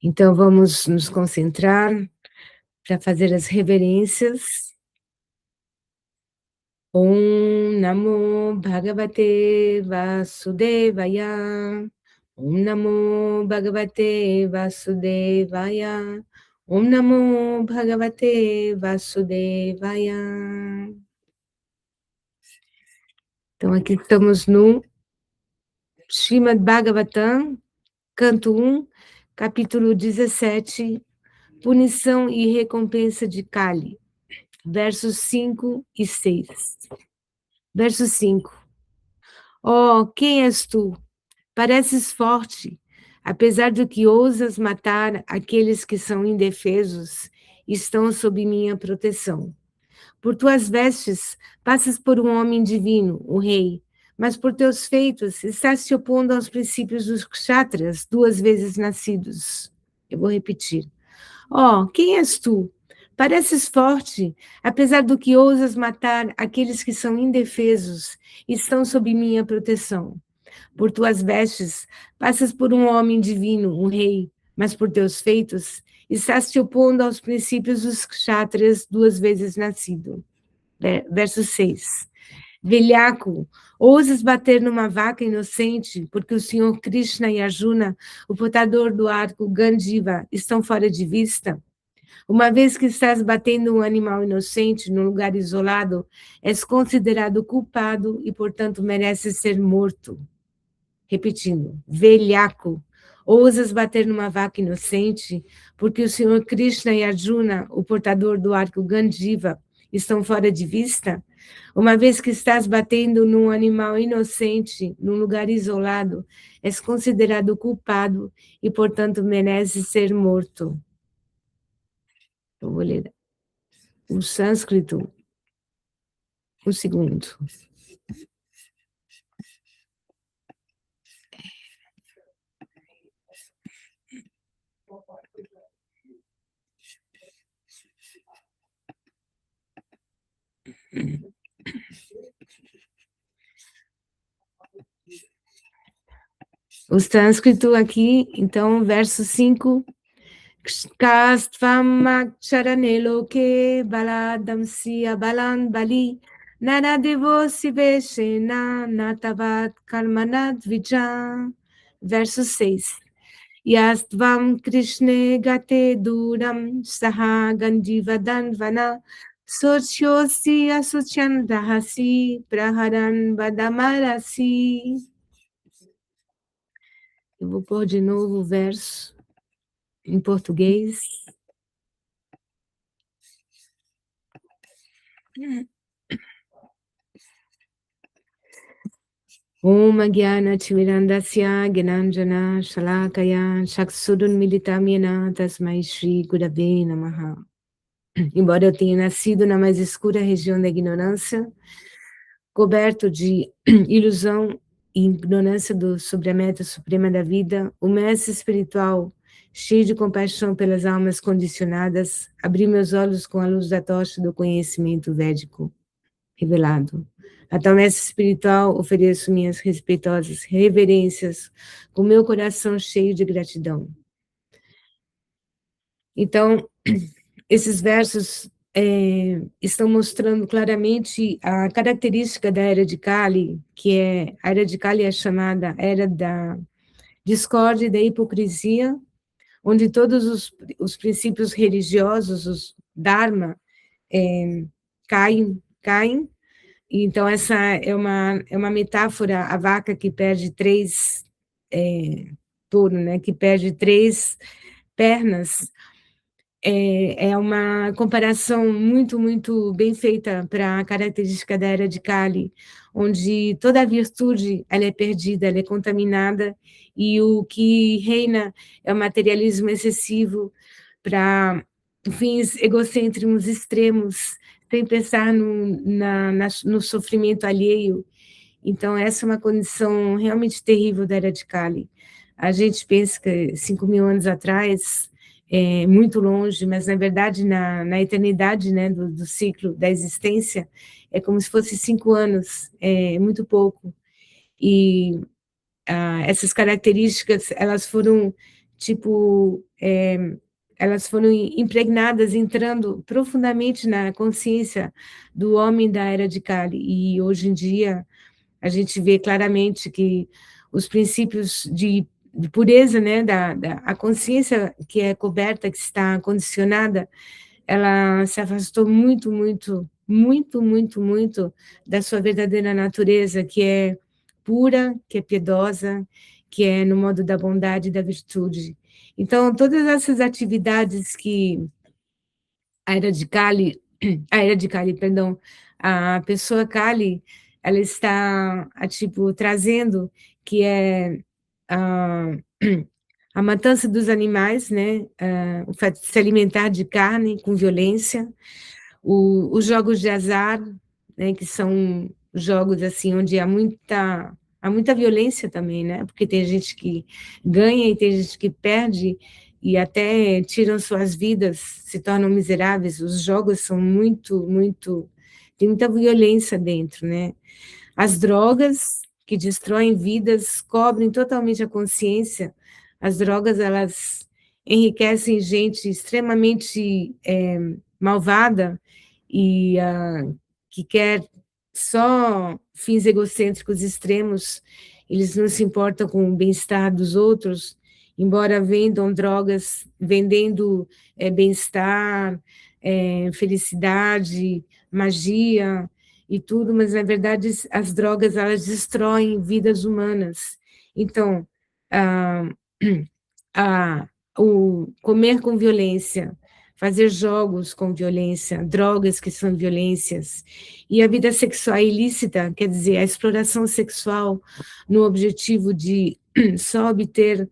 Então vamos nos concentrar para fazer as reverências. Om Namo Bhagavate Vasudevaya. Om Namo Bhagavate Vasudevaya. Om Namo Bhagavate Vasudevaya. Então aqui estamos no Srimad Bhagavatam, canto 1, capítulo 17, Punição e Recompensa de Kali, versos 5 e 6. Verso 5. Oh, quem és tu? Pareces forte, apesar do que ousas matar aqueles que são indefesos e estão sob minha proteção. Por tuas vestes passas por um homem divino, o rei, mas por teus feitos estás se opondo aos princípios dos kshatras, 2 vezes nascidos. Eu vou repetir. Oh, quem és tu? Pareces forte, apesar do que ousas matar aqueles que são indefesos e estão sob minha proteção. Por tuas vestes passas por um homem divino, um rei, mas por teus feitos estás te opondo aos princípios dos kshatras, 2 vezes nascido. Verso 6. Velhaco, ousas bater numa vaca inocente, porque o Senhor Krishna e Arjuna, o portador do arco Gandiva, estão fora de vista? Uma vez que estás batendo um animal inocente num lugar isolado, és considerado culpado e, portanto, mereces ser morto. Repetindo, velhaco, ousas bater numa vaca inocente, porque o Senhor Krishna e Arjuna, o portador do arco Gandiva, estão fora de vista? Uma vez que estás batendo num animal inocente, num lugar isolado, és considerado culpado e, portanto, mereces ser morto. Eu vou ler o sânscrito, um segundo. O sânscrito aqui, então, verso 5. Kastvam akcharane loke baladamsiya balan bali naradevo siveshena natavat karmanat vijja. Verso 6. Yastvam krishne gate duram saha gandivadan vana sochyosi asuchan rahasi praharan vadamarasi. Eu vou pôr de novo o verso em português. Om Gyana Timirandasya Gyananjana Shalakaya Chaksurun Militam Yena Tasmai Shri Gurave Namaha. Embora eu tenha nascido na mais escura região da ignorância, coberto de ilusão e ignorância sobre a meta suprema da vida, o mestre espiritual, cheio de compaixão pelas almas condicionadas, abriu meus olhos com a luz da tocha do conhecimento védico revelado. A tal mestre espiritual ofereço minhas respeitosas reverências com meu coração cheio de gratidão. Então, esses versos estão mostrando claramente a característica da Era de Kali, que a Era de Kali é chamada Era da Discórdia e da Hipocrisia, onde todos os princípios religiosos, os Dharma, caem. Então, essa é uma metáfora, a vaca que perde 3, touro, né, que perde 3 pernas, é uma comparação muito, muito bem feita para a característica da Era de Kali, onde toda a virtude ela é perdida, ela é contaminada, e o que reina é o materialismo excessivo para fins egocêntricos extremos, sem pensar no sofrimento alheio. Então, essa é uma condição realmente terrível da Era de Kali. A gente pensa que 5.000 anos atrás, muito longe, mas, na verdade, na eternidade, né, do ciclo da existência, é como se fosse 5 anos, muito pouco. E essas características, elas foram, tipo, elas foram impregnadas, entrando profundamente na consciência do homem da era de Kali, e hoje em dia a gente vê claramente que os princípios de pureza, né, a consciência que é coberta, que está condicionada, ela se afastou muito, muito, muito, muito, muito da sua verdadeira natureza, que é pura, que é piedosa, que é no modo da bondade e da virtude. Então, todas essas atividades que a era de Kali, a era de Kali, perdão, a pessoa Kali, ela está, tipo, trazendo, que é a, a matança dos animais, né, o fato de se alimentar de carne com violência, os jogos de azar, né, que são jogos assim onde há muita violência também, né? Porque tem gente que ganha e tem gente que perde e até tiram suas vidas, se tornam miseráveis. Os jogos são muito, muito, tem muita violência dentro, né? As drogas que destroem vidas, cobrem totalmente a consciência. As drogas, elas enriquecem gente extremamente malvada e que quer só fins egocêntricos extremos. Eles não se importam com o bem-estar dos outros, embora vendam drogas, vendendo bem-estar, felicidade, magia, e tudo, mas na verdade as drogas elas destroem vidas humanas. Então, ah, o comer com violência, fazer jogos com violência, drogas que são violências, e a vida sexual ilícita, quer dizer, a exploração sexual no objetivo de só obter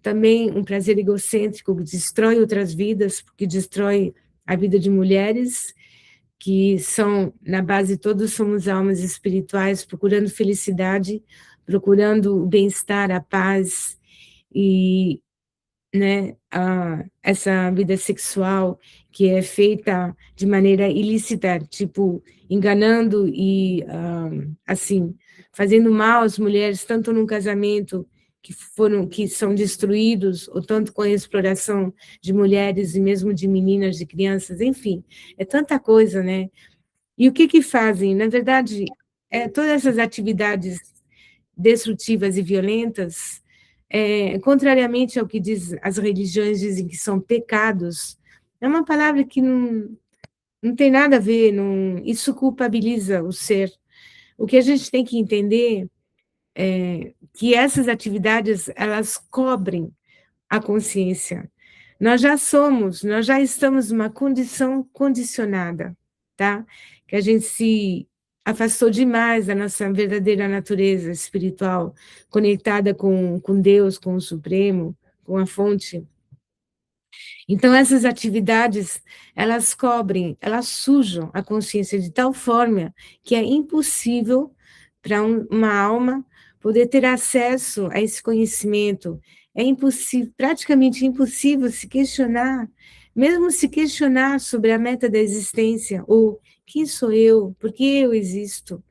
também um prazer egocêntrico que destrói outras vidas, porque destrói a vida de mulheres, que são, na base, todos somos almas espirituais, procurando felicidade, procurando o bem-estar, a paz, e, né, essa vida sexual que é feita de maneira ilícita, tipo, enganando e, assim, fazendo mal às mulheres, tanto num casamento que são destruídos, ou tanto com a exploração de mulheres e mesmo de meninas, de crianças, enfim, é tanta coisa, né? E o que que fazem? Na verdade, todas essas atividades destrutivas e violentas, contrariamente ao que as religiões dizem que são pecados, é uma palavra que não tem nada a ver, não, isso culpabiliza o ser. O que a gente tem que entender é que essas atividades, elas cobrem a consciência. Nós já estamos numa condição condicionada, tá? Que a gente se afastou demais da nossa verdadeira natureza espiritual, conectada com Deus, com o Supremo, com a fonte. Então, essas atividades, elas cobrem, elas sujam a consciência de tal forma que é impossível para uma alma poder ter acesso a esse conhecimento. É impossível, praticamente impossível se questionar, mesmo se questionar sobre a meta da existência, ou quem sou eu, por que eu existo,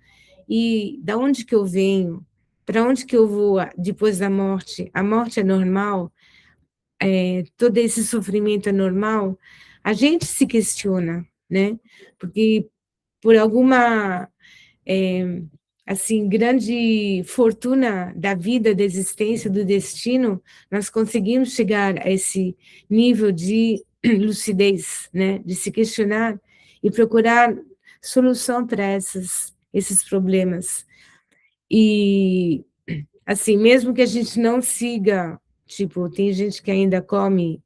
e da onde que eu venho, para onde que eu vou depois da morte. A morte é normal? Todo esse sofrimento é normal, a gente se questiona, né? Porque por alguma, assim, grande fortuna da vida, da existência, do destino, nós conseguimos chegar a esse nível de lucidez, né? De se questionar e procurar solução para esses problemas. E assim, mesmo que a gente não siga, tipo, tem gente que ainda come,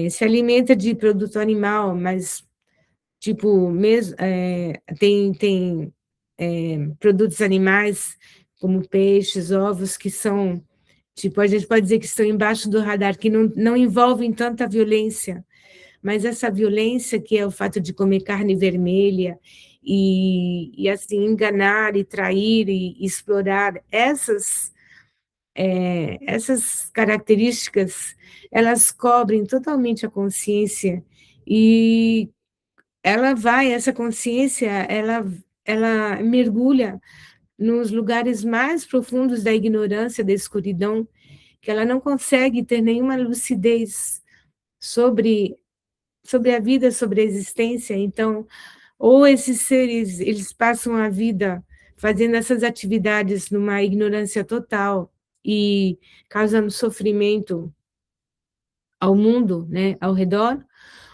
se alimenta de produto animal, mas, tipo, mesmo, tem produtos animais, como peixes, ovos, que são, tipo, a gente pode dizer que estão embaixo do radar, que não envolvem tanta violência, mas essa violência que é o fato de comer carne vermelha, e assim, enganar e trair e explorar essas características, elas cobrem totalmente a consciência e essa consciência, ela mergulha nos lugares mais profundos da ignorância, da escuridão, que ela não consegue ter nenhuma lucidez, sobre a vida, sobre a existência. Então, ou esses seres, eles passam a vida fazendo essas atividades numa ignorância total e causando sofrimento ao mundo, né, ao redor,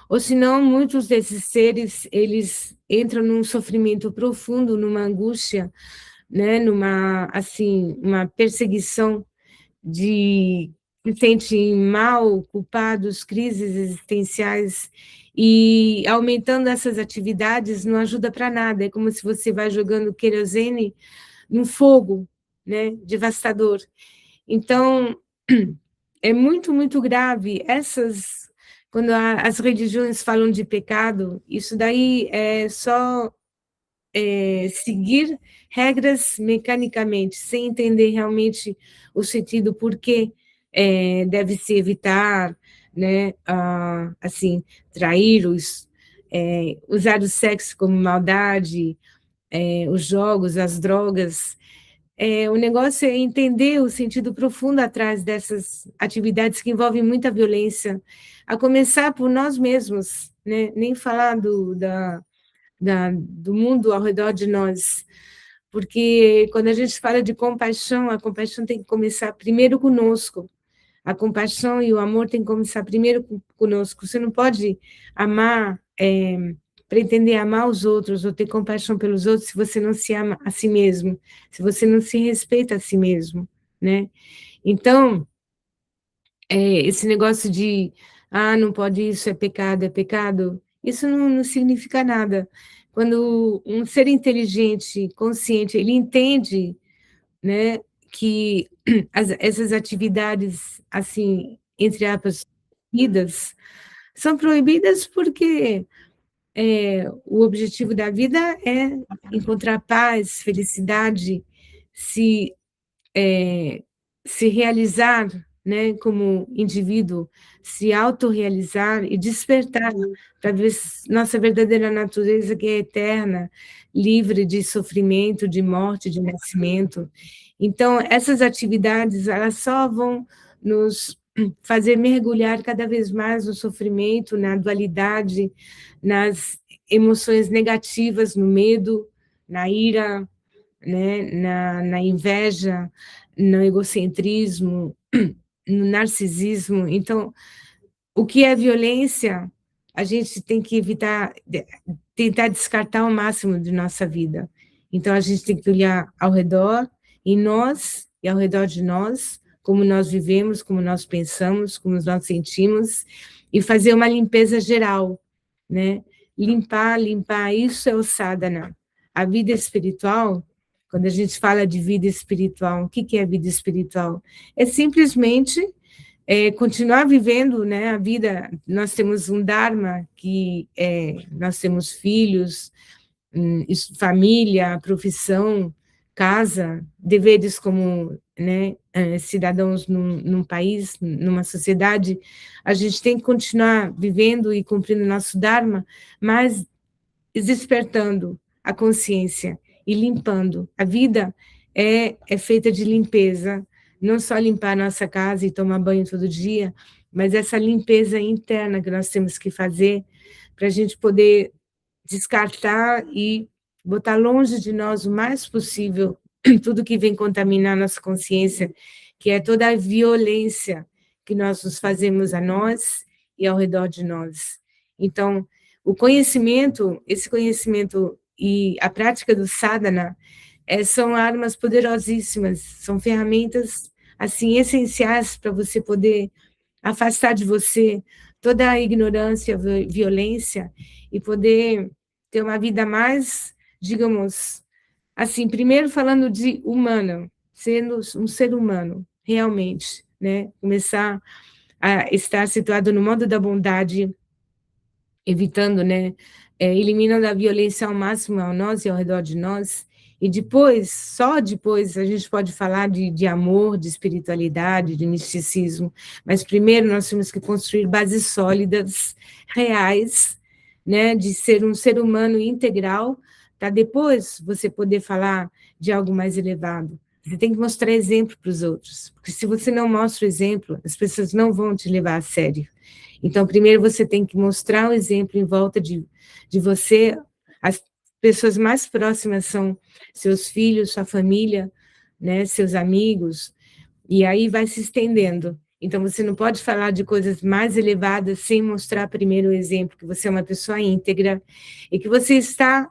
ou senão muitos desses seres, eles entram num sofrimento profundo, numa angústia, né, numa, assim, uma perseguição de se sentem mal, culpados, crises existenciais, e aumentando essas atividades não ajuda para nada, é como se você vai jogando querosene num fogo, né, devastador. Então, é muito, muito grave essas, quando as religiões falam de pecado, isso daí é só seguir regras mecanicamente, sem entender realmente o sentido por que deve se evitar, né, assim, trair usar o sexo como maldade, os jogos, as drogas. O negócio é entender o sentido profundo atrás dessas atividades que envolvem muita violência, a começar por nós mesmos, né? Nem falar do mundo ao redor de nós, porque quando a gente fala de compaixão, a compaixão tem que começar primeiro conosco. A compaixão e o amor tem que começar primeiro conosco. Você não pode amar, pretender amar os outros ou ter compaixão pelos outros se você não se ama a si mesmo, se você não se respeita a si mesmo, né? Então, esse negócio de, não pode isso, é pecado, isso não significa nada. Quando um ser inteligente, consciente, ele entende, né, que essas atividades, assim, entre aspas, proibidas, são proibidas porque o objetivo da vida é encontrar paz, felicidade, se se realizar, né, como indivíduo, se autorrealizar e despertar para ver nossa verdadeira natureza, que é eterna, livre de sofrimento, de morte, de nascimento. Então, essas atividades, elas só vão nos fazer mergulhar cada vez mais no sofrimento, na dualidade, nas emoções negativas, no medo, na ira, né, na inveja, no egocentrismo, no narcisismo. Então, o que é violência, a gente tem que evitar, tentar descartar ao máximo de nossa vida. Então, a gente tem que olhar ao redor, em nós e ao redor de nós, como nós vivemos, como nós pensamos, como nós sentimos, e fazer uma limpeza geral, né? Limpar, isso é o sadhana. A vida espiritual, quando a gente fala de vida espiritual, o que é vida espiritual? É simplesmente continuar vivendo, né, a vida. Nós temos um dharma que nós temos filhos, família, profissão, casa, deveres como, né, cidadãos num país, numa sociedade. A gente tem que continuar vivendo e cumprindo nosso dharma, mas despertando a consciência e limpando. A vida é feita de limpeza, não só limpar a nossa casa e tomar banho todo dia, mas essa limpeza interna que nós temos que fazer para a gente poder descartar e botar longe de nós o mais possível tudo que vem contaminar nossa consciência, que é toda a violência que nós nos fazemos a nós e ao redor de nós. Então, o conhecimento, esse conhecimento e a prática do sadhana são armas poderosíssimas, são ferramentas assim essenciais para você poder afastar de você toda a ignorância, violência e poder ter uma vida mais, digamos, assim, primeiro falando de humano, sendo um ser humano, realmente, né? Começar a estar situado no modo da bondade, evitando, né, eliminando a violência ao máximo a nós e ao redor de nós, e depois, só depois, a gente pode falar de amor, de espiritualidade, de misticismo, mas primeiro nós temos que construir bases sólidas, reais, né, de ser um ser humano integral, para depois você poder falar de algo mais elevado. Você tem que mostrar exemplo para os outros, porque se você não mostra o exemplo, as pessoas não vão te levar a sério. Então, primeiro você tem que mostrar o exemplo em volta de você, as pessoas mais próximas são seus filhos, sua família, né, seus amigos, e aí vai se estendendo. Então, você não pode falar de coisas mais elevadas sem mostrar primeiro o exemplo, que você é uma pessoa íntegra e que você está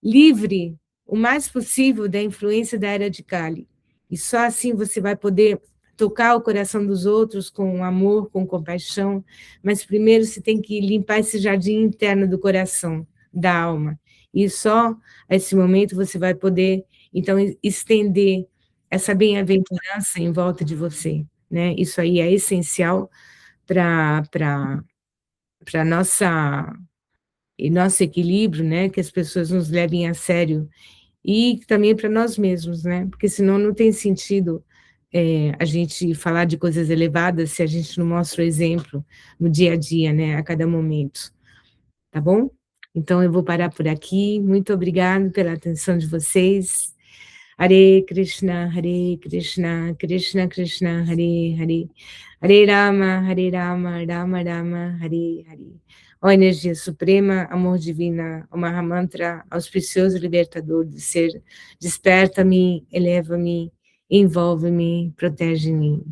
livre o mais possível da influência da era de Kali. E só assim você vai poder tocar o coração dos outros com amor, com compaixão, mas primeiro você tem que limpar esse jardim interno do coração, da alma. E só a esse momento você vai poder, então, estender essa bem-aventurança em volta de você, né? Isso aí é essencial para nossa e nosso equilíbrio, né, que as pessoas nos levem a sério e também para nós mesmos, né, porque senão não tem sentido, a gente falar de coisas elevadas se a gente não mostra o exemplo no dia a dia, né, a cada momento, tá bom? Então eu vou parar por aqui, muito obrigada pela atenção de vocês. Hare Krishna, Krishna Krishna, Hare Hare, Hare Rama, Rama Rama, Hare Hare. Ó energia suprema, amor divina, o Mahamantra, auspicioso libertador do ser, desperta-me, eleva-me, envolve-me, protege-me.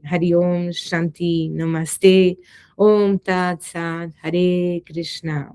Hari Om Shanti Namaste, Om Tat Sat, Hare Krishna.